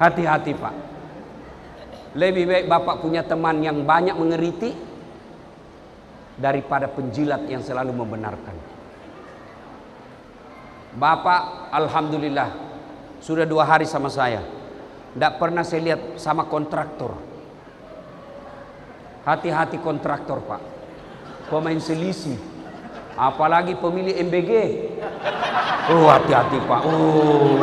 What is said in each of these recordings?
Hati-hati Pak. Lebih baik Bapak punya teman yang banyak mengeriti daripada penjilat yang selalu membenarkan. Bapak alhamdulillah sudah 2 hari sama saya. Tidak pernah saya lihat sama kontraktor. Hati-hati kontraktor Pak. Pemain selisih. Apalagi pemilik MBG. Oh hati-hati Pak. Oh.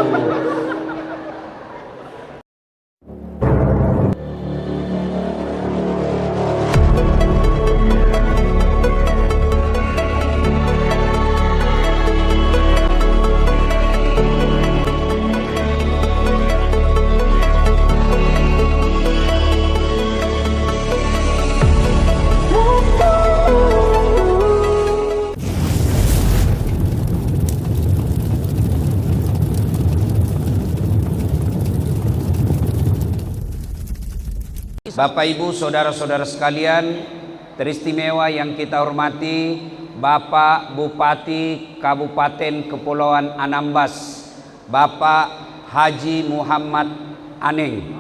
Bapak Ibu saudara-saudara sekalian teristimewa yang kita hormati, Bapak Bupati Kabupaten Kepulauan Anambas, Bapak Haji Muhammad Aneng.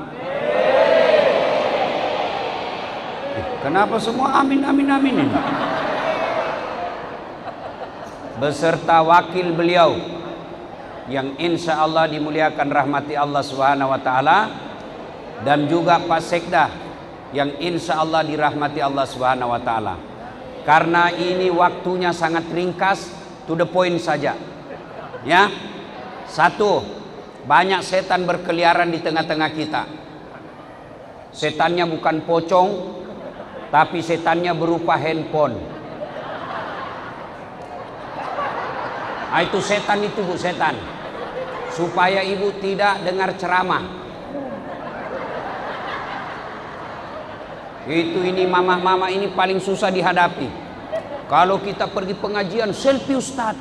Kenapa semua amin amin amin ini? Beserta wakil beliau yang insya Allah dimuliakan rahmati Allah Subhanahu wa Ta'ala, dan juga Pak Sekda yang insya Allah dirahmati Allah Subhanahu wa Ta'ala. Karena ini waktunya sangat ringkas, to the point saja ya. 1, banyak setan berkeliaran di tengah-tengah kita. Setannya bukan pocong, tapi setannya berupa handphone. Itu setan itu Bu, setan. Supaya ibu tidak dengar ceramah. Ini mama-mama ini paling susah dihadapi. Kalau kita pergi pengajian, selfie Ustadz,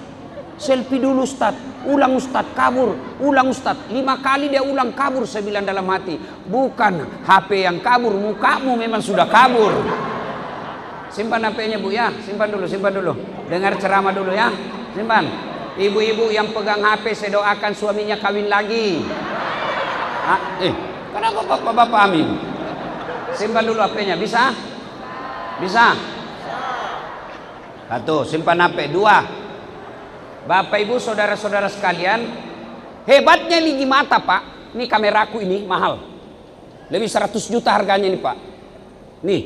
selfie dulu Ustadz, ulang Ustadz, kabur, ulang Ustadz. 5 kali dia ulang kabur. Saya bilang dalam hati, bukan HP yang kabur, mukamu memang sudah kabur. Simpan HP-nya Bu ya, simpan dulu, simpan dulu. Dengar ceramah dulu ya, simpan. Ibu-ibu yang pegang HP, saya doakan suaminya kawin lagi. Kenapa bapak-bapak amin? Simpan dulu HP-nya, bisa? Bisa? 1, simpan HP. 2, Bapak Ibu saudara-saudara sekalian, hebatnya ligi mata Pak. Ini kameraku ini mahal, lebih 100 juta harganya nih Pak. Nih,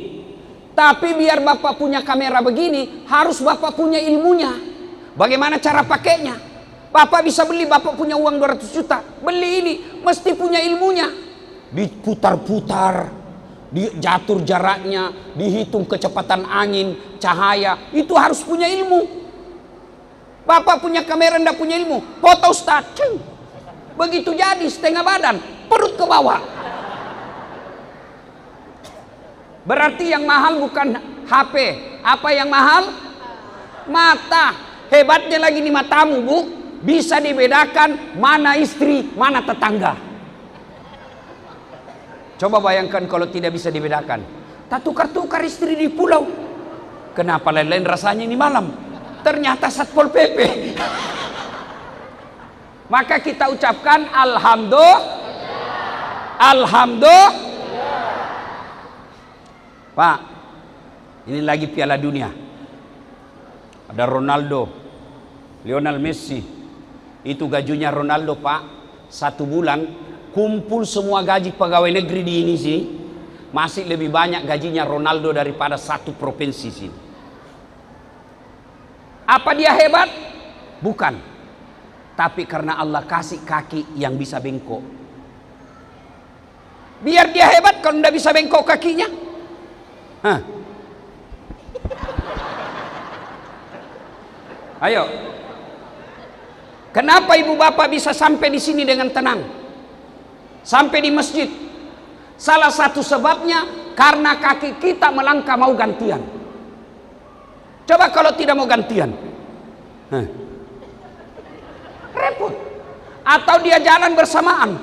tapi biar Bapak punya kamera begini, harus Bapak punya ilmunya. Bagaimana cara pakainya? Bapak bisa beli, Bapak punya uang 200 juta, beli ini, mesti punya ilmunya. Diputar-putar, diatur jaraknya, dihitung kecepatan angin, cahaya, itu harus punya ilmu. Bapak punya kamera ndak punya ilmu, foto Ustaz, begitu jadi setengah badan, perut ke bawah. Berarti yang mahal bukan HP, apa yang mahal? Mata. Hebatnya lagi nih matamu Bu, bisa dibedakan mana istri, mana tetangga. Coba bayangkan kalau tidak bisa dibedakan. Tak tukar-tukar istri di pulau. Kenapa lain-lain rasanya ini malam? Ternyata Satpol PP. Maka kita ucapkan alhamdulillah. Alhamdulillah. Pak, ini lagi Piala Dunia. Ada Ronaldo, Lionel Messi. Itu gajinya Ronaldo Pak, 1 bulan kumpul semua gaji pegawai negeri di ini sih, masih lebih banyak gajinya Ronaldo daripada 1 provinsi sini. Apa dia hebat? Bukan. Tapi karena Allah kasih kaki yang bisa bengkok. Biar dia hebat kalau tidak bisa bengkok kakinya. Ayo. Kenapa ibu bapak bisa sampai di sini dengan tenang? Sampai di masjid. Salah satu sebabnya karena kaki kita melangkah mau gantian. Coba kalau tidak mau gantian, repot. Atau dia jalan bersamaan.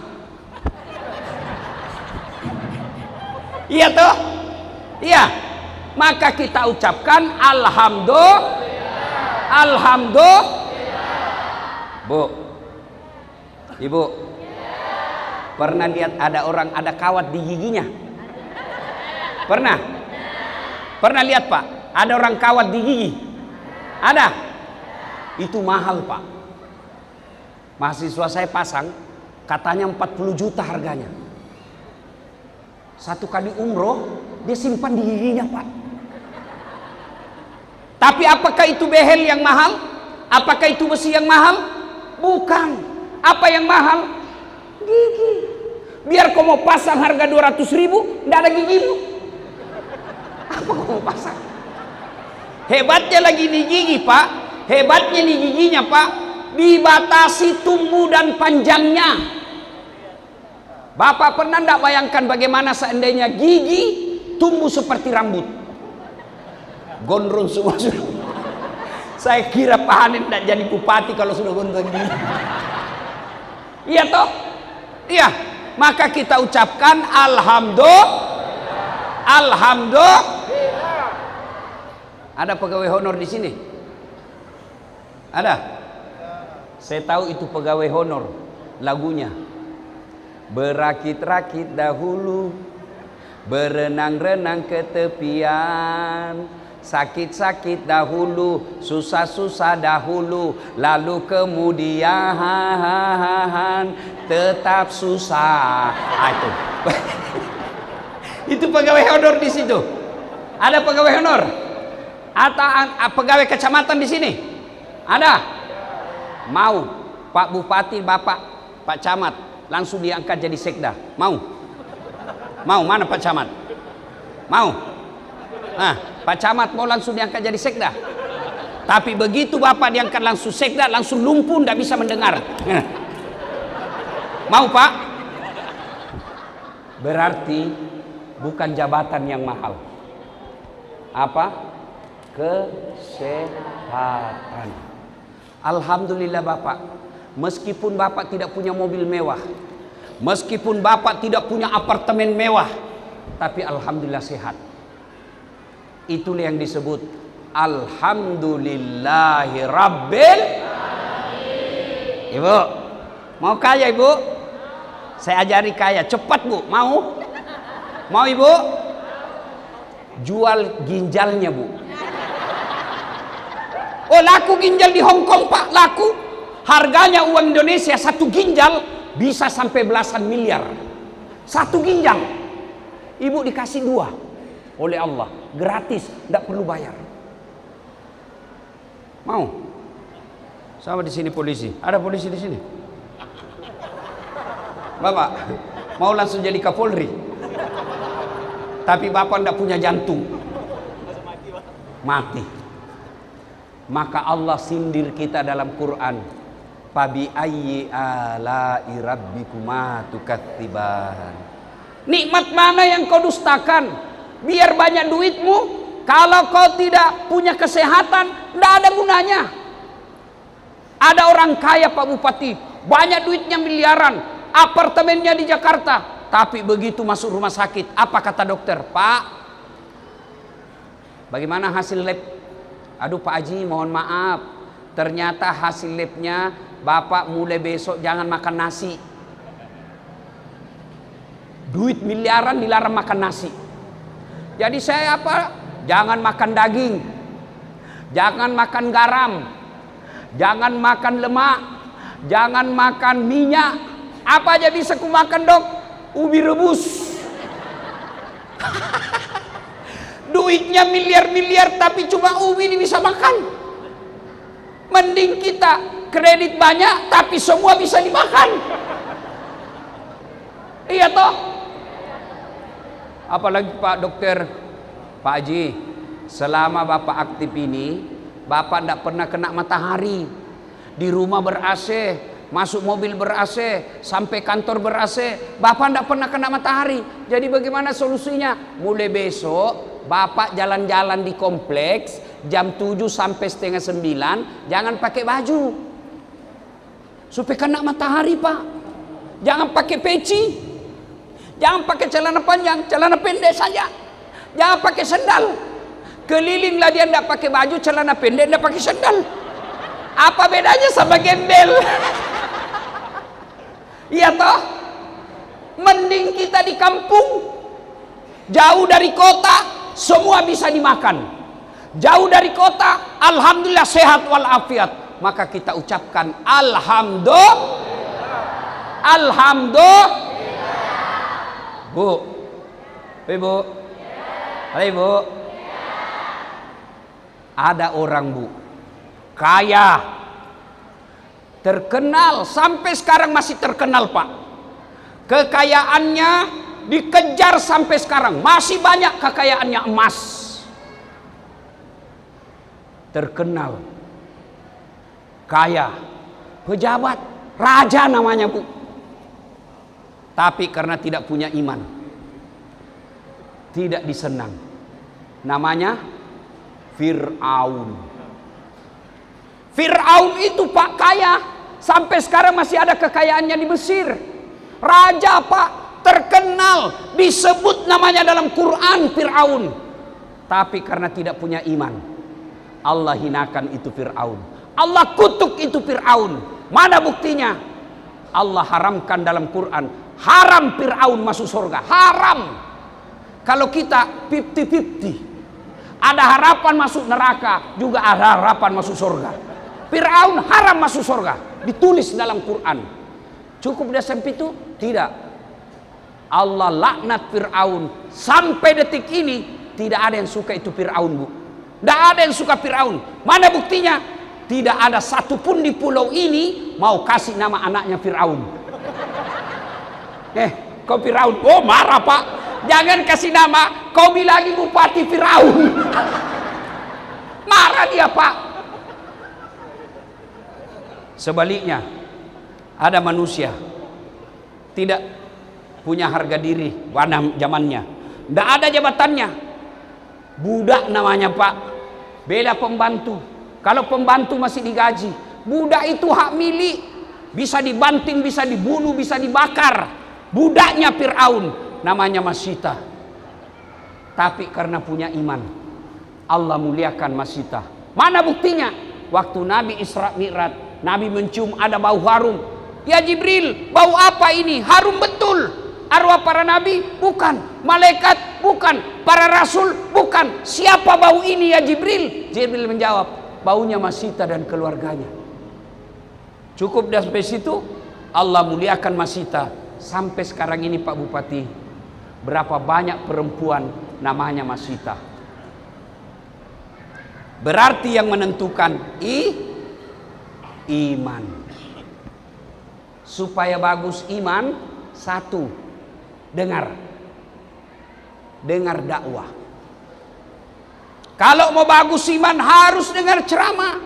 Iya toh? Iya. Maka kita ucapkan alhamdulillah. Alhamdulillah. Bu, ibu, Pernah lihat ada orang ada kawat di giginya? Pernah? Pernah lihat Pak? Ada orang kawat di gigi? Ada? Itu mahal Pak. Mahasiswa saya pasang, katanya 40 juta harganya. Satu kali umroh, dia simpan di giginya Pak. Tapi apakah itu behel yang mahal? Apakah itu besi yang mahal? Bukan. Apa yang mahal? Gigi. Biar kau mau pasang harga 200.000, tidak ada gigimu. Apa kau mau pasang? Hebatnya lagi di gigi Pak. Hebatnya di giginya Pak, dibatasi tumbuh dan panjangnya. Bapak pernah tidak bayangkan bagaimana seandainya gigi tumbuh seperti rambut? Gondrong semua sudah. Saya kira Pak Hanin tidak jadi bupati kalau sudah gondrong gini. Iya toh? Iya. Maka kita ucapkan alhamdulillah. Ada pegawai honor di sini? Ada? Saya tahu itu pegawai honor. Lagunya berakit-rakit dahulu, berenang-renang ke tepian, sakit-sakit dahulu, susah-susah dahulu, lalu kemudian tetap susah. Itu. Itu pegawai honor di situ. Ada pegawai honor? Atau pegawai kecamatan di sini? Ada? Mau Pak Bupati, Bapak, Pak Camat langsung diangkat jadi sekda? Mau? Mau? Mana Pak Camat? Mau? Nah, Pak Camat mau langsung diangkat jadi sekda. Tapi begitu Bapak diangkat langsung sekda, langsung lumpuh, tidak bisa mendengar. Mau Pak? Berarti bukan jabatan yang mahal. Apa? Kesehatan. Alhamdulillah Bapak, meskipun Bapak tidak punya mobil mewah, meskipun Bapak tidak punya apartemen mewah, tapi alhamdulillah sehat. Itulah yang disebut alhamdulillahi rabbil alamin. Ibu, mau kaya Ibu? Saya ajari kaya, cepat Bu. Mau? Mau Ibu? Jual ginjalnya Bu. Oh, laku ginjal di Hong Kong Pak, laku. Harganya uang Indonesia satu ginjal bisa sampai belasan miliar. Satu ginjal. Ibu dikasih 2 oleh Allah, gratis, tidak perlu bayar. Mau? Sama di sini polisi. Ada polisi di sini? Bapak mau langsung jadi Kapolri, tapi Bapak tidak punya jantung, mati. Maka Allah sindir kita dalam Quran, fabi ayyi ala'i rabbikuma tukatsiban. Nikmat mana yang kau dustakan? Biar banyak duitmu, kalau kau tidak punya kesehatan, tidak ada gunanya. Ada orang kaya Pak Bupati, banyak duitnya miliaran, apartemennya di Jakarta, tapi begitu masuk rumah sakit, apa kata dokter? Pak, bagaimana hasil lab? Aduh Pak Haji, mohon maaf, ternyata hasil labnya Bapak mulai besok jangan makan nasi. Duit miliaran dilarang makan nasi. Jadi saya apa? Jangan makan daging, jangan makan garam, jangan makan lemak, jangan makan minyak. Apa aja bisa ku makan Dok? Ubi rebus. Duitnya miliar-miliar tapi cuma ubi bisa makan. Mending kita kredit banyak tapi semua bisa dimakan. Iya toh? Apalagi Pak Dokter, Pak Haji, selama Bapak aktif ini, Bapak tidak pernah kena matahari. Di rumah ber-AC, masuk mobil ber-AC, sampai kantor ber-AC, Bapak tidak pernah kena matahari. Jadi bagaimana solusinya? Mulai besok Bapak jalan-jalan di kompleks jam 7 sampai setengah 9, jangan pakai baju supaya kena matahari Pak. Jangan pakai peci, jangan pakai celana panjang, celana pendek saja. Jangan pakai sandal. Kelilinglah dia tidak pakai baju, celana pendek, tidak pakai sandal. Apa bedanya sama gembel? Iya toh? Mending kita di kampung, jauh dari kota, semua bisa dimakan. Jauh dari kota, alhamdulillah sehat walafiat. Maka kita ucapkan alhamdulillah. Alhamdulillah. Bu, ibu, ibu, ada orang bu, kaya, terkenal, sampai sekarang masih terkenal pak. Kekayaannya dikejar sampai sekarang, masih banyak kekayaannya, emas. Terkenal, kaya, pejabat, raja namanya bu. Tapi karena tidak punya iman, tidak disenang. Namanya Fir'aun. Fir'aun itu pak kaya, sampai sekarang masih ada kekayaannya di Mesir. Raja pak, terkenal, disebut namanya dalam Quran Fir'aun. Tapi karena tidak punya iman, Allah hinakan itu Fir'aun. Allah kutuk itu Fir'aun. Mana buktinya? Allah haramkan dalam Quran, haram Fir'aun masuk surga. Haram. Kalau kita 50-50, ada harapan masuk neraka, juga ada harapan masuk surga. Fir'aun haram masuk surga, ditulis dalam Quran. Cukup dia sampai itu? Tidak. Allah laknat Fir'aun. Sampai detik ini tidak ada yang suka itu Fir'aun bu. Tidak ada yang suka Fir'aun. Mana buktinya? Tidak ada satupun di pulau ini mau kasih nama anaknya Fir'aun. Kau Fir'aun, oh marah pak. Jangan kasih nama, kau bilangi bupati Fir'aun. Marah dia pak. Sebaliknya, ada manusia tidak punya harga diri pada zamannya, tidak ada jabatannya, budak namanya pak. Beda pembantu. Kalau pembantu masih digaji, budak itu hak milik, bisa dibanting, bisa dibunuh, bisa dibakar. Budaknya Fir'aun namanya Masita. Tapi karena punya iman, Allah muliakan Masita. Mana buktinya? Waktu Nabi Isra Mi'raj, Nabi mencium ada bau harum. Ya Jibril, bau apa ini? Harum betul. Arwah para nabi? Bukan. Malaikat? Bukan. Para rasul? Bukan. Siapa bau ini ya Jibril? Jibril menjawab, baunya Masita dan keluarganya. Cukup sampai situ, Allah muliakan Masita. Sampai sekarang ini Pak Bupati, berapa banyak perempuan namanya Masita. Berarti yang menentukan iman. Supaya bagus iman, satu, dengar dakwah. Kalau mau bagus iman harus dengar ceramah.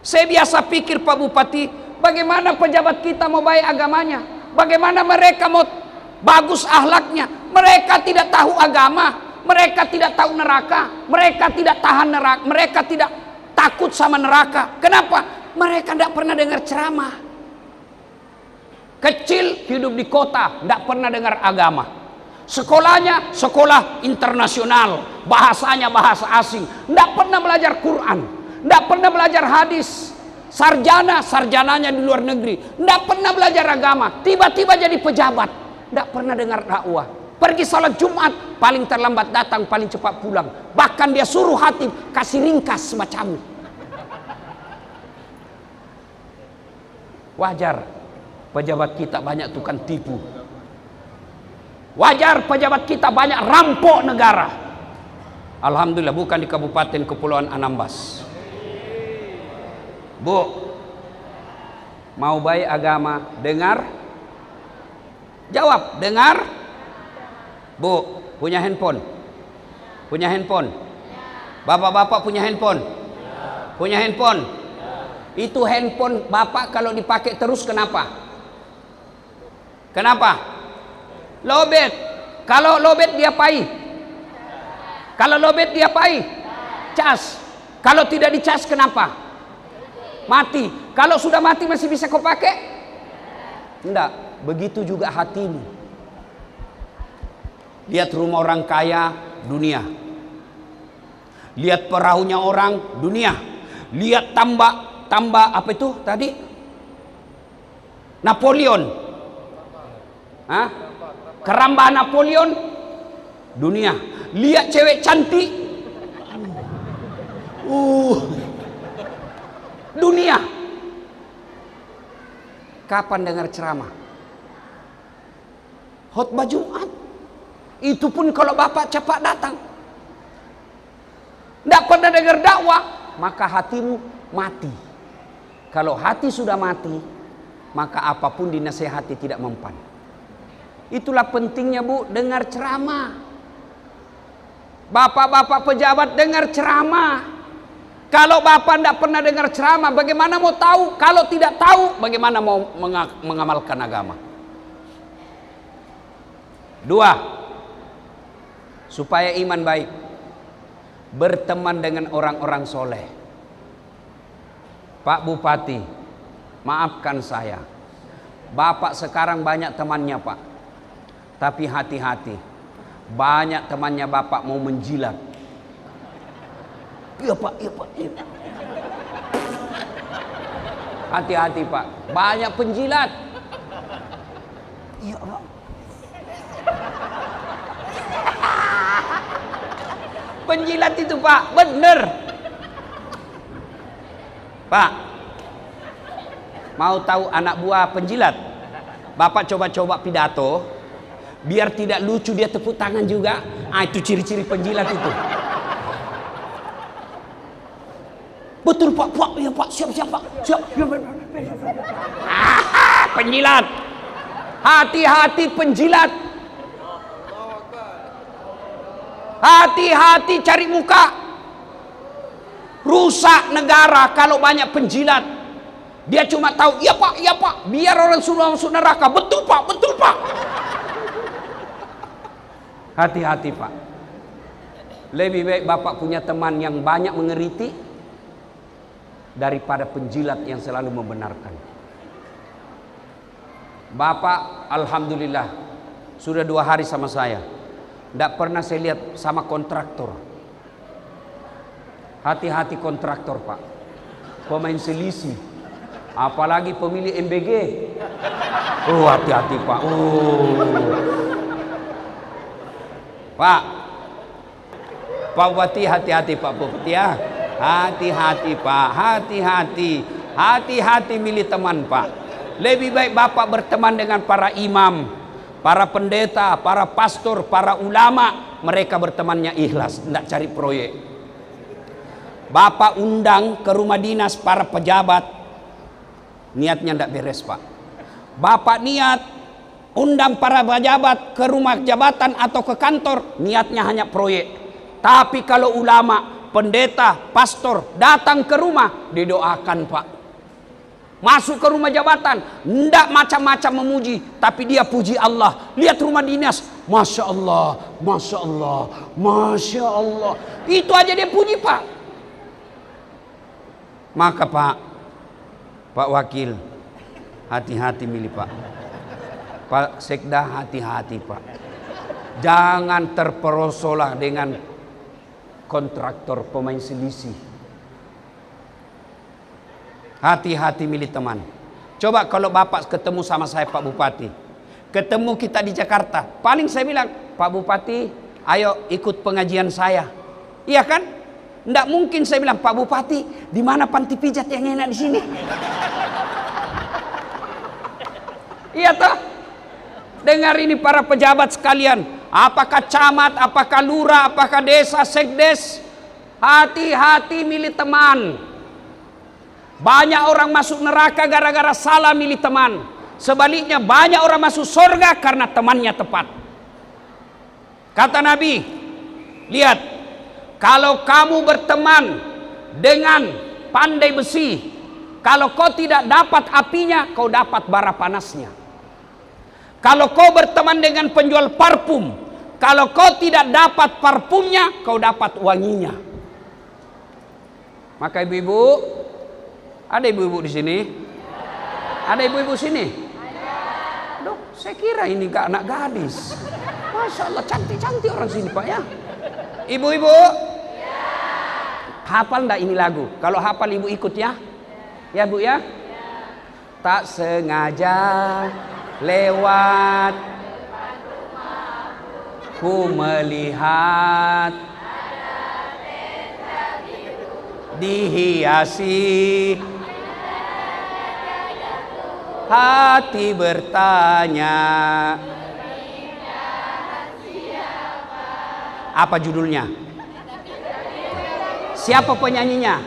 Saya biasa pikir Pak Bupati, bagaimana pejabat kita mau baik agamanya? Bagaimana mereka mau bagus akhlaknya? Mereka tidak tahu agama, mereka tidak tahu neraka, mereka tidak tahan neraka, mereka tidak takut sama neraka. Kenapa? Mereka tidak pernah dengar ceramah. Kecil hidup di kota, tidak pernah dengar agama. Sekolahnya sekolah internasional, bahasanya bahasa asing, tidak pernah belajar Quran, tidak pernah belajar hadis. Sarjananya di luar negeri, tidak pernah belajar agama, tiba-tiba jadi pejabat, tidak pernah dengar dakwah. Pergi salat Jumat, paling terlambat datang, paling cepat pulang. Bahkan dia suruh hatib kasih ringkas semacam. Wajar pejabat kita banyak tukang tipu. Wajar pejabat kita banyak rampok negara. Alhamdulillah bukan di Kabupaten Kepulauan Anambas. Bu, mau baik agama, dengar, jawab, dengar. Bu, punya handphone? Punya handphone? Bapak-bapak punya handphone? Punya handphone? Itu handphone bapak kalau dipakai terus kenapa? Kenapa? Lobet. Kalau lobet diapain? Kalau lobet diapain? Cas. Kalau tidak dicas kenapa? Mati. Kalau sudah mati masih bisa kau pakai? Enggak. Begitu juga hatimu. Lihat rumah orang kaya, dunia. Lihat perahunya orang, dunia. Lihat tambak apa itu tadi? Napoleon. Hah? Keramba Napoleon, dunia. Lihat cewek cantik, dunia. Kapan dengar ceramah? Khotbah Jumat. Itu pun kalau bapak cepat datang. Tidak pernah dengar dakwah, maka hatimu mati. Kalau hati sudah mati, maka apapun dinasihati tidak mempan. Itulah pentingnya Bu, dengar ceramah. Bapak-bapak pejabat dengar ceramah. Kalau bapak tidak pernah dengar ceramah, bagaimana mau tahu? Kalau tidak tahu, bagaimana mau mengamalkan agama? 2. Supaya iman baik, berteman dengan orang-orang soleh. Pak Bupati, maafkan saya, bapak sekarang banyak temannya Pak, tapi hati-hati, banyak temannya bapak mau menjilat. Iya Pak, iya Pak, iya. Hati-hati Pak, banyak penjilat. Iya Pak. Penjilat itu Pak, bener. Pak, mau tahu anak buah penjilat? Bapak coba-coba pidato, biar tidak lucu dia tepuk tangan juga. Itu ciri-ciri penjilat itu. Betul Pak, Pak, ya Pak, siap Pak, siap. Penjilat, hati-hati penjilat. Hati-hati cari muka. Rusak negara kalau banyak penjilat. Dia cuma tahu, iya Pak, iya Pak, biar orang sudah masuk neraka. Betul Pak, betul Pak. Hati-hati Pak. Lebih baik bapak punya teman yang banyak mengeriti daripada penjilat yang selalu membenarkan. Bapak alhamdulillah sudah 2 hari sama saya. Tidak pernah saya lihat sama kontraktor. Hati-hati kontraktor Pak, pemain selisih, apalagi pemilih MBG. Hati-hati Pak. Pak Bupati, hati-hati Pak Bupati ya. Hati-hati Pak, hati-hati milih teman Pak. Lebih baik bapak berteman dengan para imam, para pendeta, para pastor, para ulama. Mereka bertemannya ikhlas, tidak cari proyek. Bapak undang ke rumah dinas para pejabat, niatnya tidak beres Pak. Bapak niat undang para pejabat ke rumah jabatan atau ke kantor, niatnya hanya proyek. Tapi kalau ulama, pendeta, pastor datang ke rumah, didoakan Pak. Masuk ke rumah jabatan, tidak macam-macam memuji, tapi dia puji Allah. Lihat rumah dinas, Masya Allah, Masya Allah, Masya Allah. Itu aja dia puji Pak. Maka Pak Wakil, hati-hati milih Pak. Pak Sekda, hati-hati Pak. Jangan terperosolah dengan kontraktor pemain selisih. Hati-hati milih teman. Coba kalau bapak ketemu sama saya Pak Bupati, ketemu kita di Jakarta, paling saya bilang, Pak Bupati ayo ikut pengajian saya. Iya kan? Tidak mungkin saya bilang, Pak Bupati di mana panti pijat yang enak di sini? Iya toh? Dengar ini para pejabat sekalian, apakah camat, apakah lurah, apakah desa, sekdes, hati-hati milih teman. Banyak orang masuk neraka gara-gara salah milih teman. Sebaliknya banyak orang masuk surga karena temannya tepat. Kata Nabi, lihat, kalau kamu berteman dengan pandai besi, kalau kau tidak dapat apinya, kau dapat bara panasnya. Kalau kau berteman dengan penjual parfum, kalau kau tidak dapat parfumnya, kau dapat wanginya. Maka ibu-ibu, ada ibu-ibu di sini? Ada ibu-ibu sini? Aduh, saya kira ini gak anak gadis. Masya Allah, cantik-cantik orang sini Pak ya. Ibu-ibu, hafal enggak ini lagu? Kalau hafal ibu ikut ya? Ya Bu ya? Tak sengaja lewat ku melihat dihiasi hati bertanya. Apa judulnya? Siapa penyanyinya?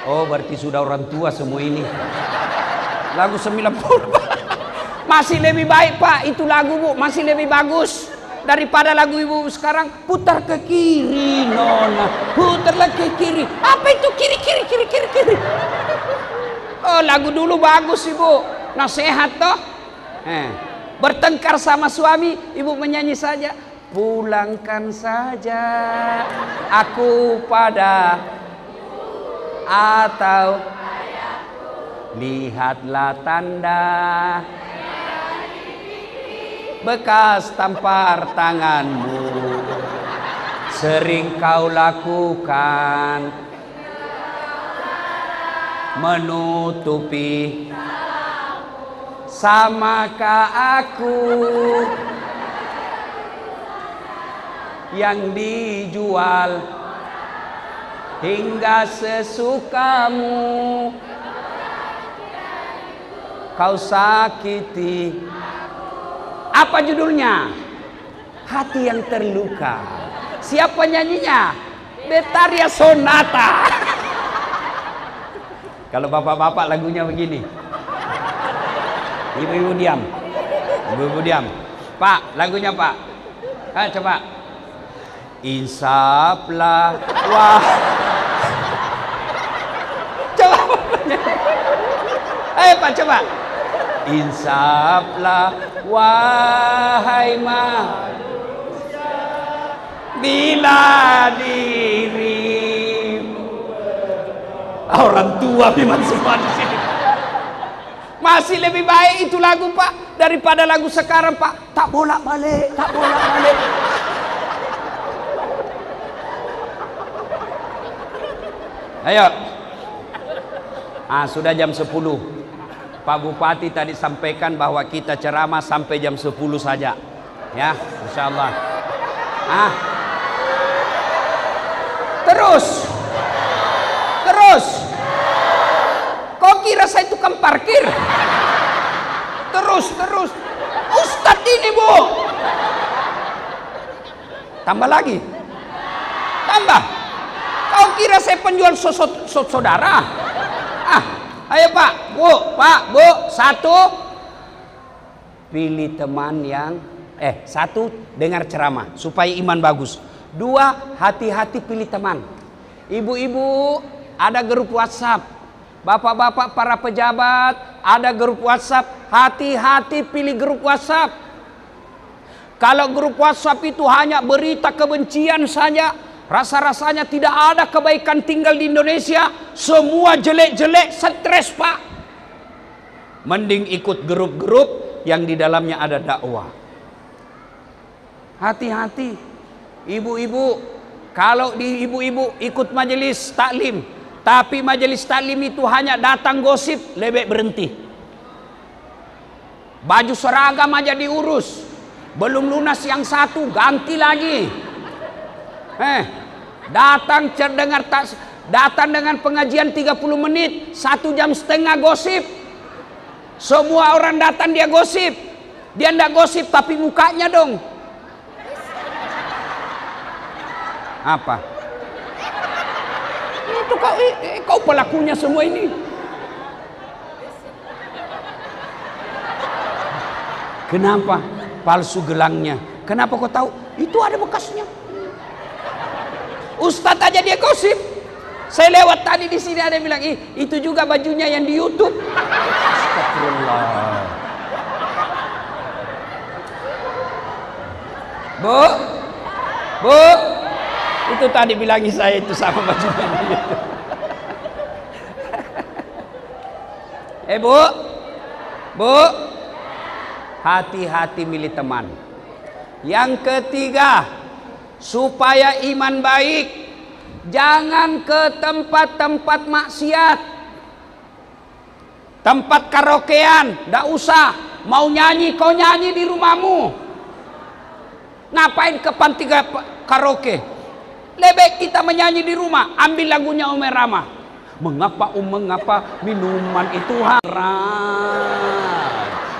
Oh, berarti sudah orang tua semua ini. Lagu 90. Masih lebih baik, Pak. Itu lagu, Bu, masih lebih bagus daripada lagu ibu sekarang. Putar ke kiri, Nona. Putarlah ke kiri. Apa itu kiri, kiri, kiri, kiri, kiri? Oh, lagu dulu bagus, Ibu. Nasihat toh. Bertengkar sama suami, ibu menyanyi saja. Pulangkan saja aku pada, atau lihatlah tanda bekas tampar tanganmu sering kau lakukan menutupi. Samakah aku yang dijual hingga sesukamu kau sakiti? Apa judulnya? Hati yang terluka. Siapa nyanyinya? Betharia Sonata. Kalau bapak-bapak lagunya begini. Ibu-ibu diam. Ibu-ibu diam. Pak, lagunya Pak. Coba. Insaplah wah. Coba. Ayo Pak, coba. Insaplah wahai manusia bila dirimu. Orang tua memang semua di sini. Masih lebih baik itu lagu, Pak, daripada lagu sekarang, Pak. Tak bolak-balik, tak bolak-balik. Ayo. Sudah jam 10. Pak Bupati tadi sampaikan bahwa kita ceramah sampai jam 10 saja. Ya, insyaallah. Terus. Kok kira saya tukang parkir? Terus. Ustadz ini, Bu. Tambah lagi. Tambah. Kau kira saya penjual saudara? Ayo Pak, Bu, satu, pilih teman yang satu, dengar ceramah supaya iman bagus. Dua, hati-hati pilih teman. Ibu-ibu, ada grup WhatsApp. Bapak-bapak para pejabat, ada grup WhatsApp. Hati-hati pilih grup WhatsApp. Kalau grup WhatsApp itu hanya berita kebencian saja, rasa-rasanya tidak ada kebaikan tinggal di Indonesia. Semua jelek-jelek, stres, Pak. Mending ikut grup-grup yang di dalamnya ada dakwah. Hati-hati. Ibu-ibu, kalau ibu-ibu ikut majelis taklim, tapi majelis taklim itu hanya datang gosip, lebih berhenti. Baju seragam aja diurus. Belum lunas yang satu, ganti lagi. Datang dengan pengajian 30 menit, 1,5 jam gosip. Semua orang datang dia gosip. Dia ndak gosip tapi mukanya dong. Apa? Itu kau pelakunya semua ini. Kenapa? Palsu gelangnya. Kenapa kau tahu? Itu ada bekasnya. Ustadz aja dia gosip. Saya lewat tadi di sini ada yang bilang, itu juga bajunya yang di YouTube. Astagfirullah. Bu, itu tadi bilangi saya itu sama bajunya di YouTube. Bu, hati-hati milih teman. Yang ketiga, supaya iman baik, jangan ke tempat-tempat maksiat. Tempat karaokean, ndak usah. Mau nyanyi, kau nyanyi di rumahmu. Ngapain ke panti karaoke? Lebih kita menyanyi di rumah. Ambil lagunya Umi Rama. Mengapa mengapa minuman itu haram?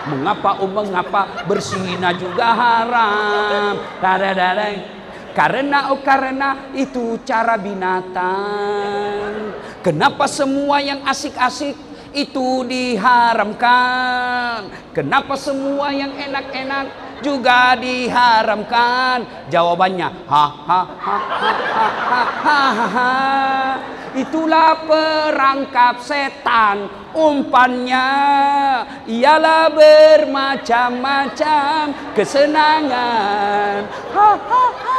Mengapa mengapa berzina juga haram? Karena itu cara binatang. Kenapa semua yang asik-asik itu diharamkan? Kenapa semua yang enak-enak juga diharamkan? Jawabannya ha ha ha ha ha ha ha. Itulah perangkap setan. Umpannya ialah bermacam-macam kesenangan. Ha ha ha.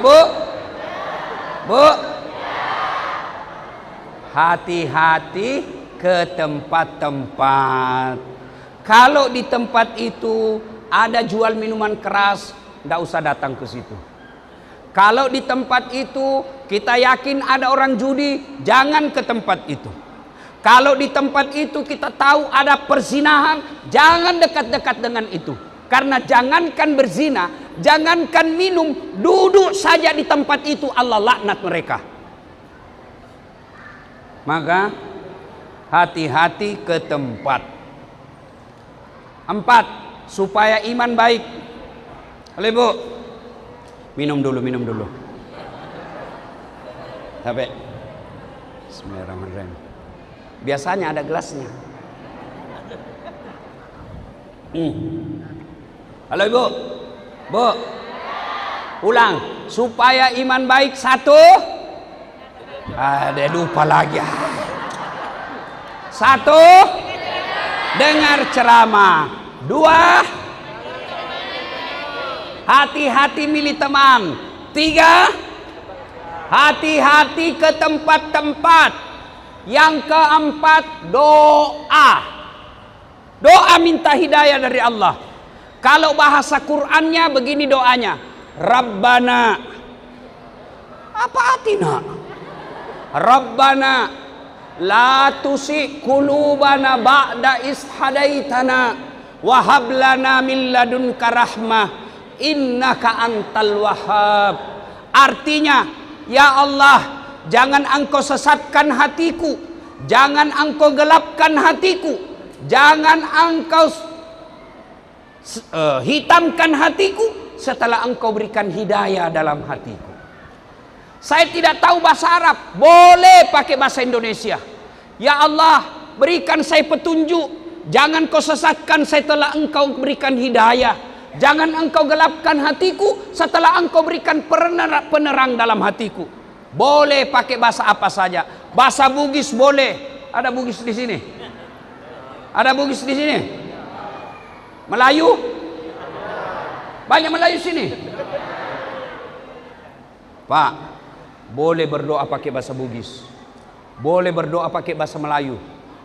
Bu, Bu, hati-hati ke tempat-tempat. Kalau di tempat itu ada jual minuman keras, tidak usah datang ke situ. Kalau di tempat itu kita yakin ada orang judi, jangan ke tempat itu. Kalau di tempat itu kita tahu ada perzinahan, jangan dekat-dekat dengan itu. Karena jangankan berzina, jangankan minum, duduk saja di tempat itu Allah laknat mereka. Maka hati-hati ke tempat. 4. Supaya iman baik. Halo Ibu, minum dulu. Sampai. Bismillahirrahmanirrahim. Biasanya ada gelasnya. Halo Ibu, Bu, ulang. Supaya iman baik. 1. Ada lupa lagi. 1. Dengar ceramah. 2. Hati-hati milih teman. 3. Hati-hati ke tempat-tempat. Yang 4, doa. Doa minta hidayah dari Allah. Kalau bahasa Qur'annya begini doanya. Rabbana. Apa artinya? Rabbana la tusi qulubana ba'da is hadaitana wa hab lana min ladunka rahmah innaka antal wahhab. Artinya, ya Allah, jangan engkau sesatkan hatiku, jangan engkau gelapkan hatiku, jangan engkau hitamkan hatiku setelah engkau berikan hidayah dalam hatiku. Saya tidak tahu bahasa Arab, boleh pakai bahasa Indonesia. Ya Allah, berikan saya petunjuk, jangan kau sesatkan setelah engkau berikan hidayah, jangan engkau gelapkan hatiku setelah engkau berikan penerang dalam hatiku. Boleh pakai bahasa apa saja. Bahasa Bugis boleh. Ada Bugis di sini? Ada Bugis di sini? Melayu? Banyak Melayu sini. Pak, boleh berdoa pakai bahasa Bugis, boleh berdoa pakai bahasa Melayu,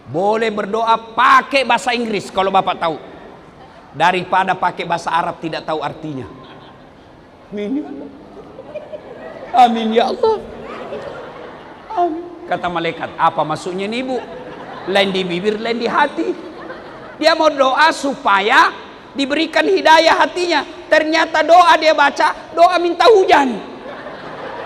boleh berdoa pakai bahasa Inggris kalau Bapak tahu, daripada pakai bahasa Arab tidak tahu artinya. Amin ya Allah. Amin ya Allah. Amin. Kata malaikat, apa maksudnya nih Bu? Lain di bibir, lain di hati. Dia mau doa supaya diberikan hidayah hatinya. Ternyata doa dia baca, doa minta hujan.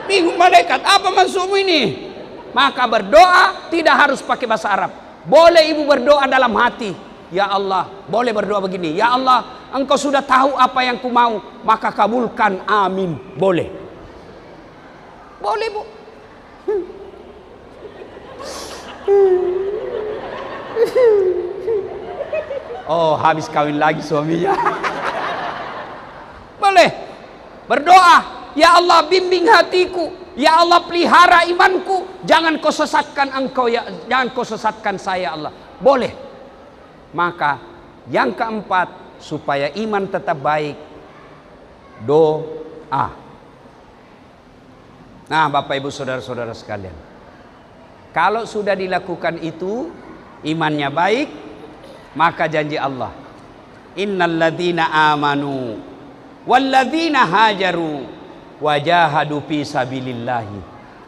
Bingung malaikat, apa maksudmu ini? Maka berdoa tidak harus pakai bahasa Arab. Boleh ibu berdoa dalam hati. Ya Allah, boleh berdoa begini. Ya Allah, engkau sudah tahu apa yang ku mau, maka kabulkan, amin. Boleh. Boleh Bu. Oh, habis kawin lagi suaminya. Boleh berdoa, ya Allah bimbing hatiku, ya Allah pelihara imanku, jangan kau sesatkan engkau ya, jangan kau sesatkan saya Allah. Boleh. Maka yang 4 supaya iman tetap baik, doa. Nah, Bapak Ibu saudara-saudara sekalian, kalau sudah dilakukan itu, imannya baik, maka janji Allah, innalladzina amanu walladzina hajaru wajahadu fi sabilillahi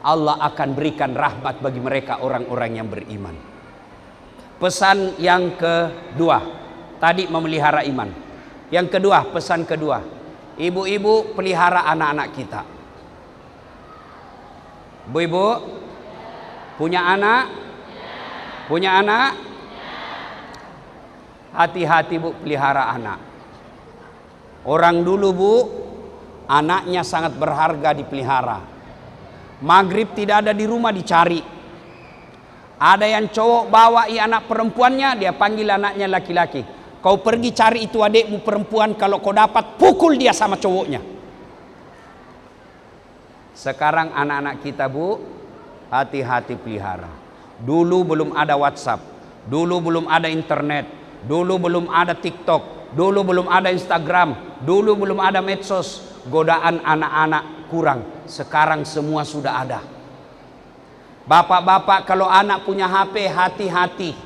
Allah akan berikan rahmat bagi mereka orang-orang yang beriman. Pesan yang kedua, tadi memelihara iman. Yang kedua, pesan kedua, ibu-ibu pelihara anak-anak kita. Ibu-ibu punya anak? Punya anak? Hati-hati bu pelihara anak. Orang dulu bu, anaknya sangat berharga dipelihara. Maghrib tidak ada di rumah dicari. Ada yang cowok bawa anak perempuannya, dia panggil anaknya laki-laki. Kau pergi cari itu adikmu perempuan, kalau kau dapat pukul dia sama cowoknya. Sekarang anak-anak kita bu, hati-hati pelihara. Dulu belum ada WhatsApp, dulu belum ada internet, dulu belum ada TikTok, dulu belum ada Instagram, dulu belum ada medsos. Godaan anak-anak kurang. Sekarang semua sudah ada. Bapak-bapak kalau anak punya HP, hati-hati.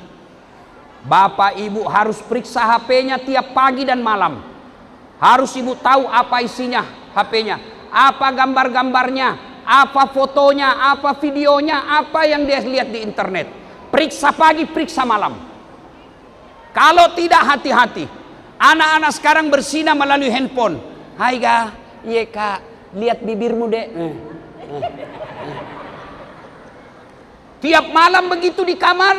Bapak ibu harus periksa HP-nya tiap pagi dan malam. Harus ibu tahu apa isinya HP-nya, apa gambar-gambarnya, apa fotonya, apa videonya, apa yang dia lihat di internet. Periksa pagi, periksa malam. Kalau tidak, hati-hati. Anak-anak sekarang bersinah melalui handphone. Hai ga, iya kak, lihat bibirmu dek. Tiap malam begitu di kamar.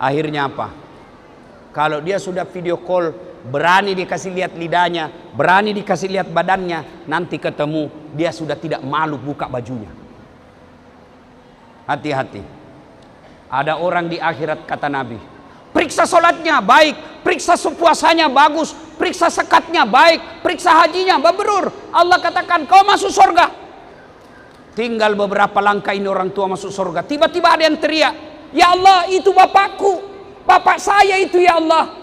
Akhirnya apa? Kalau dia sudah video call, berani dikasih lihat lidahnya, berani dikasih lihat badannya, nanti ketemu dia sudah tidak malu buka bajunya. Hati-hati. Ada orang di akhirat kata Nabi, periksa sholatnya baik, periksa puasanya bagus, periksa zakatnya baik, periksa hajinya mabrur. Allah katakan kau masuk surga. Tinggal beberapa langkah ini orang tua masuk surga. Tiba-tiba ada yang teriak, ya Allah itu bapakku, bapak saya itu ya Allah.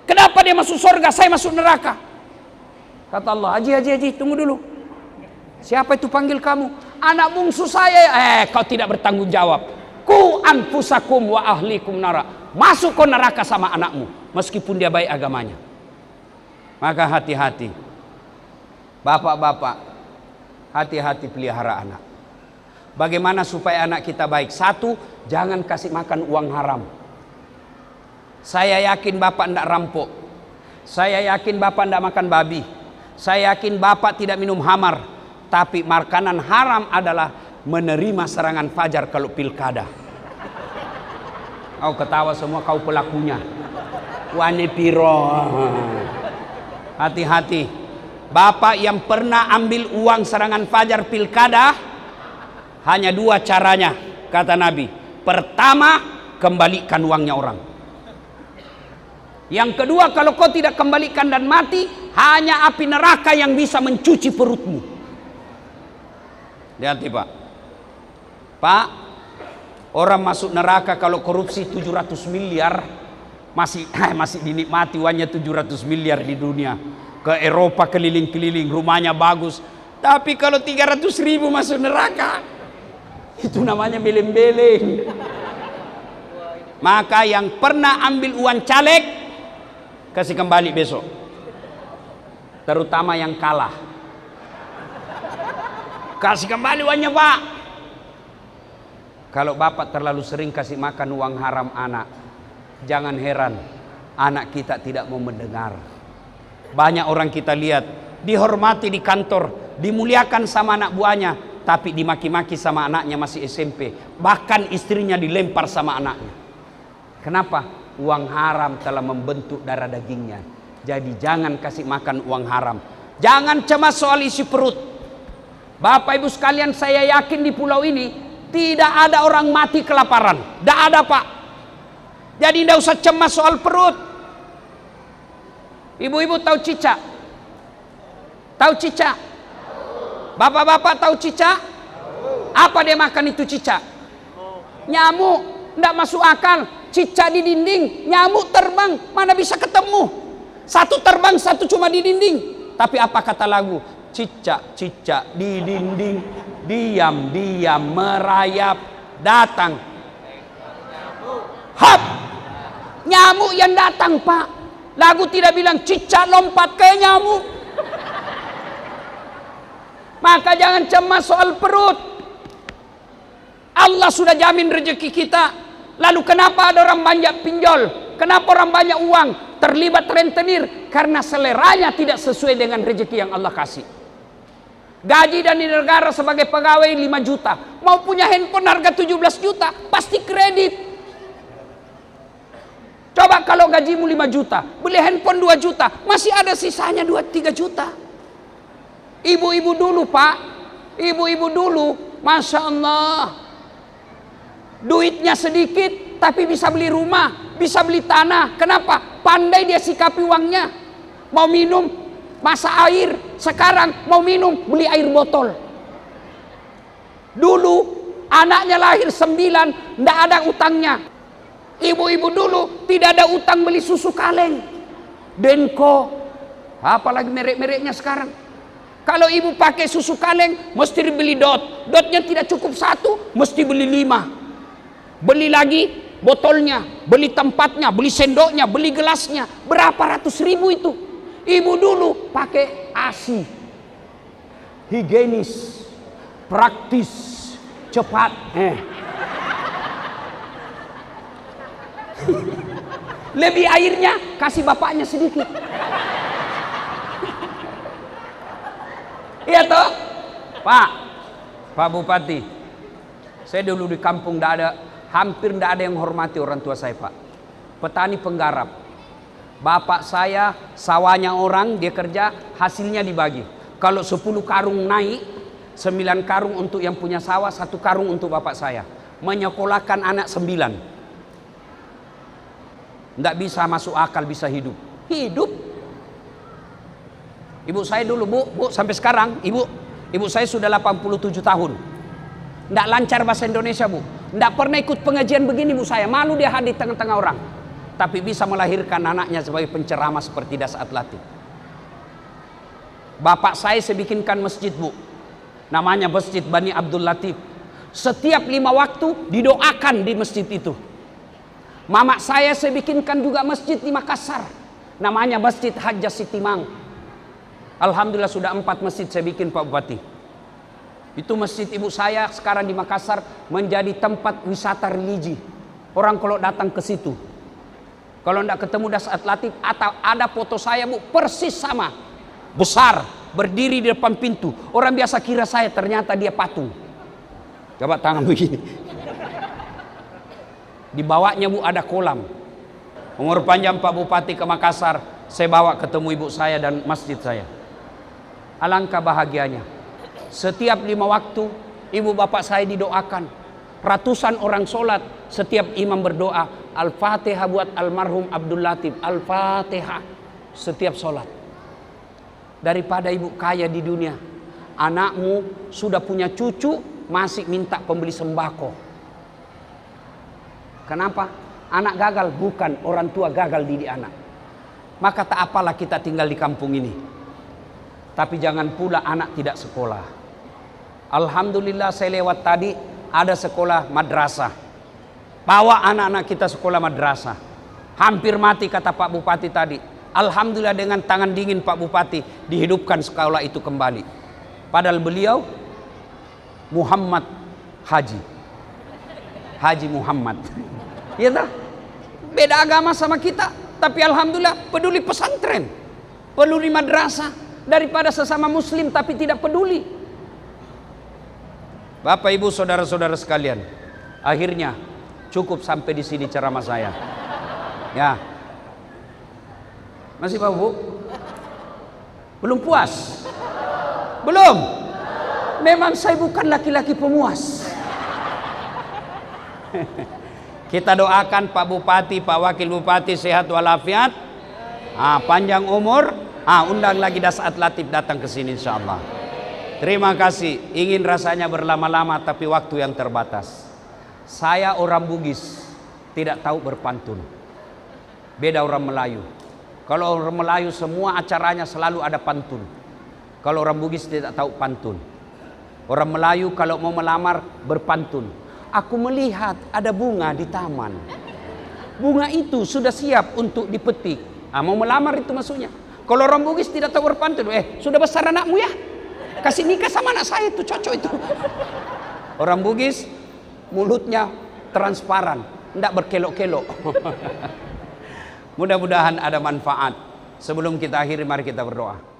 Kenapa dia masuk surga, saya masuk neraka? Kata Allah, Haji, tunggu dulu. Siapa itu panggil kamu? Anak bungsu saya. Kau tidak bertanggung jawab. Ku anfusakum wa ahlikum nara. Masuk ke neraka sama anakmu, meskipun dia baik agamanya. Maka hati-hati. Bapak-bapak, hati-hati pelihara anak. Bagaimana supaya anak kita baik? Satu, jangan kasih makan uang haram. Saya yakin bapak tidak rampok. Saya yakin bapak tidak makan babi. Saya yakin bapak tidak minum hamar. Tapi makanan haram adalah menerima serangan fajar kalau pilkada. Kau ketawa semua, kau pelakunya. Wani piro. Hati-hati. Bapak yang pernah ambil uang serangan fajar pilkada, hanya dua caranya, kata Nabi. Pertama, kembalikan uangnya orang. Yang kedua, kalau kau tidak kembalikan dan mati, hanya api neraka yang bisa mencuci perutmu. Lihat pak. Pak, orang masuk neraka kalau korupsi 700 miliar, masih dinikmati uangnya 700 miliar di dunia. Ke Eropa keliling-keliling, rumahnya bagus. Tapi kalau 300.000 masuk neraka, itu namanya beleng-beleng. Maka yang pernah ambil uang caleg, kasih kembali besok. Terutama yang kalah, kasih kembali uangnya pak. Kalau bapak terlalu sering kasih makan uang haram anak, jangan heran anak kita tidak mau mendengar. Banyak orang kita lihat dihormati di kantor, dimuliakan sama anak buahnya, tapi dimaki-maki sama anaknya masih SMP. Bahkan istrinya dilempar sama anaknya. Kenapa? Uang haram telah membentuk darah dagingnya. Jadi jangan kasih makan uang haram. Jangan cemas soal isi perut. Bapak ibu sekalian, saya yakin di pulau ini tidak ada orang mati kelaparan. Tidak ada pak. Jadi tidak usah cemas soal perut. Ibu-ibu tahu cicak? Tahu cicak? Bapak-bapak tahu cicak? Apa dia makan itu cicak? Nyamuk. Tidak masuk akal. Cicak di dinding, nyamuk terbang, mana bisa ketemu? Satu terbang, satu cuma di dinding. Tapi apa kata lagu? Cicak-cicak di dinding, diam-diam merayap, datang. Hap! Nyamuk yang datang pak. Lagu tidak bilang cicak lompat ke nyamuk. Maka jangan cemas soal perut. Allah sudah jamin rezeki kita. Lalu kenapa ada orang banyak pinjol? Kenapa orang banyak uang? Terlibat rentenir? Karena seleranya tidak sesuai dengan rezeki yang Allah kasih. Gaji dari negara sebagai pegawai 5 juta. Mau punya handphone harga 17 juta, pasti kredit. Coba kalau gajimu 5 juta, beli handphone 2 juta, masih ada sisanya 2-3 juta. Ibu-ibu dulu Pak, ibu-ibu dulu, Masya Allah, duitnya sedikit, tapi bisa beli rumah, bisa beli tanah. Kenapa? Pandai dia sikapi uangnya. Mau minum, masak air. Sekarang mau minum, beli air botol. Dulu anaknya lahir 9, tidak ada utangnya. Ibu-ibu dulu tidak ada utang beli susu kaleng, Denko, apalagi merek-mereknya sekarang. Kalau ibu pakai susu kaleng, mesti beli dot. Dotnya tidak cukup 1, mesti beli 5. Beli lagi botolnya, beli tempatnya, beli sendoknya, beli gelasnya. Berapa ratus ribu itu. Ibu dulu pakai ASI. Higienis, praktis, cepat. Lebih airnya, kasih bapaknya sedikit. Iya toh, Pak Bupati, saya dulu di kampung hampir tidak ada yang hormati orang tua saya Pak. Petani penggarap. Bapak saya sawahnya orang, dia kerja, hasilnya dibagi. Kalau 10 karung naik, 9 karung untuk yang punya sawah, 1 karung untuk bapak saya. Menyekolahkan anak 9. Tidak bisa masuk akal bisa hidup. Ibu saya dulu bu sampai sekarang ibu saya sudah 87 tahun. Tidak lancar bahasa Indonesia bu. Tidak pernah ikut pengajian begini bu saya. Malu dia hadir tengah-tengah orang. Tapi bisa melahirkan anaknya sebagai penceramah seperti Dasaat Latif. Bapak saya bikinkan masjid bu. Namanya Masjid Bani Abdul Latif. Setiap 5 waktu didoakan di masjid itu. Mama saya bikinkan juga masjid di Makassar. Namanya Masjid Hajjah Sitimang. Alhamdulillah sudah 4 masjid saya bikin Pak Bupati. Itu masjid ibu saya sekarang di Makassar menjadi tempat wisata religi. Orang kalau datang ke situ, kalau tidak ketemu Dasaat Latif atau ada foto saya bu, persis sama. Besar, berdiri di depan pintu. Orang biasa kira saya, ternyata dia patung. Coba tangan begini. Di bawahnya bu ada kolam. Umur panjang Pak Bupati ke Makassar, saya bawa ketemu ibu saya dan masjid saya. Alangkah bahagianya. Setiap 5 waktu ibu bapak saya didoakan. Ratusan orang sholat, setiap imam berdoa Al-Fatihah buat almarhum Abdul Latif, Al-Fatihah setiap sholat. Daripada ibu kaya di dunia, anakmu sudah punya cucu masih minta pembeli sembako. Kenapa? Anak gagal, bukan orang tua gagal didik anak. Maka tak apalah kita tinggal di kampung ini. Tapi jangan pula anak tidak sekolah. Alhamdulillah saya lewat tadi ada sekolah madrasah. Bawa anak-anak kita sekolah madrasah. Hampir mati kata Pak Bupati tadi. Alhamdulillah dengan tangan dingin Pak Bupati dihidupkan sekolah itu kembali. Padahal beliau Muhammad Haji Muhammad. Ya tak? Beda agama sama kita, tapi alhamdulillah peduli pesantren, peduli madrasah. Daripada sesama muslim tapi tidak peduli. Bapak ibu saudara-saudara sekalian, akhirnya cukup sampai di sini ceramah saya. Ya. Masih Pak Bu? Belum puas? Belum? Memang saya bukan laki-laki pemuas. Kita doakan Pak Bupati, Pak Wakil Bupati sehat walafiat, panjang umur. Undang lagi Dasaat Latif datang ke sini insyaallah. Terima kasih. Ingin rasanya berlama-lama tapi waktu yang terbatas. Saya orang Bugis, tidak tahu berpantun. Beda orang Melayu. Kalau orang Melayu semua acaranya selalu ada pantun. Kalau orang Bugis tidak tahu pantun. Orang Melayu kalau mau melamar berpantun. Aku melihat ada bunga di taman. Bunga itu sudah siap untuk dipetik. Mau melamar itu maksudnya. Kalau orang Bugis tidak tahu berpantun, sudah besar anakmu ya? Kasih nikah sama anak saya itu, cocok itu. Orang Bugis mulutnya transparan, tidak berkelok-kelok. Mudah-mudahan ada manfaat. Sebelum kita akhiri, mari kita berdoa.